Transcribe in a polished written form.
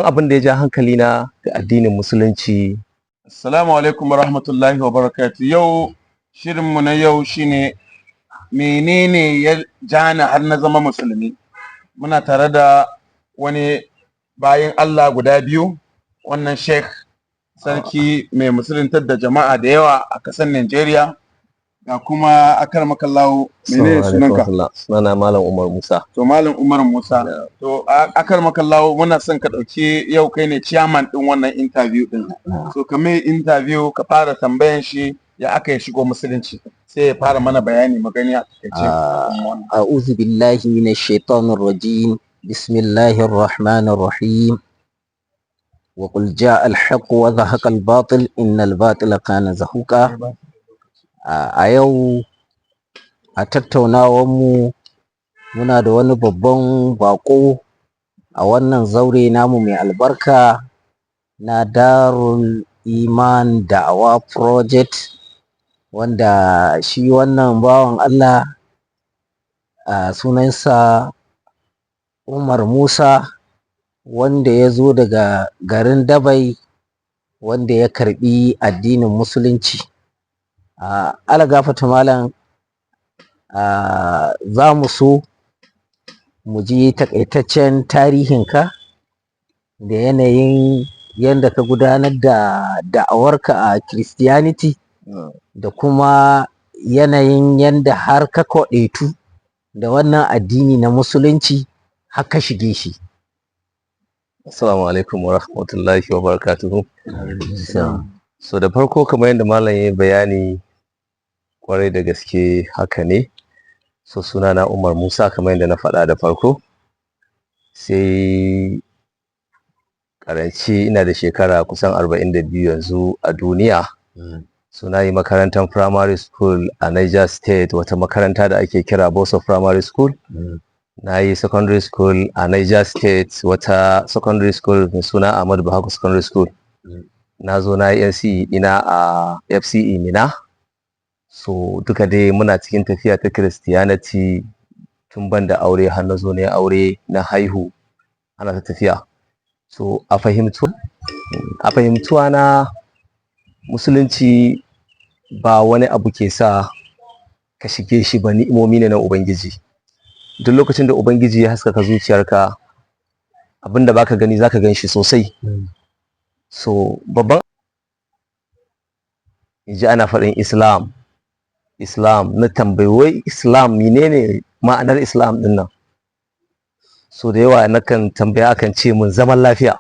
abin da ya ja hankali na ga addinin musulunci. Assalamu alaikum wa rahmatullahi wa barakatuh. Yau shirinmu na yau shine menene ya jana har na zama musulmi. Muna tare da wani bayan Allah guda biyu, wannan Sheikh sarki mai musuluntar da jama'a da yawa a ƙasar Najeriya, ga kuma akarmakallahu menene sunanka? Sunana Malam Umar Musa. To Malam Umar Musa. To akarmakallahu muna son ka ɗauki yau kai ne chairman ɗin wannan interview ɗin. So ka mai interview ka fara tambayan shi ya aka ya shigo musulunci. Sai ya fara mana bayani magani a takaice. A'udhu billahi minash shaitanir rajim. Bismillahir rahmanir rahim. Wa qul ja'a al-haqq wa zahaqa al-batil innal batila kana zahuqa. A yau a tattaunawar mu muna da wani babban bako a wannan zaure namu mai albarka na Darul Iman Da'awa Project, wanda shi wannan bawan Allah sunansa Umar Musa, wanda ya zo daga garin Dabai, wanda ya karbi addinin musulunci. Ala gafata malam, za mu so mu ji takaitaccen tarihinka da yanayin yadda ka gudanar da da'awarka a Christianity, da kuma yanayin yadda har ka kwaɗaitu da wannan addini na musulunci har ka shige shi. Assalamu alaikum wa rahmatullahi wa barakatuhu. So da farko kamar yadda malam ya bayani, kwarai da gaske haka ne. So sunana Umar Musa kamar yadda na faɗa da farko. Sai karanci ina da shekara kusan 42 yanzu a duniya. So na yi makarantar primary school a Niger State, wata makaranta da ake kira Boso Primary School. Na yi secondary school a Niger State, wata secondary school mai suna Ahmadu Bahago Secondary School. Na zo na yi NCE ina a FCE Mina. So duka dai muna cikin tafiya ta Christianity tun ban da aure har na zo na aure na haihu, ana ta tafiya. So a fahimtuwa na musulunci ba wani abu ke sa ka shige shi ba, ni'imomi ne na Ubangiji. Duk lokacin da Ubangiji ya haskaka zuciyarka, abinda baka gani zaka gan shi sosai. So babban inji ana faɗin Islam na tambayi wai Islam menene ma'anar Islam din nan. So da yawa nakan tambaya, akan ce mun zaman lafiya.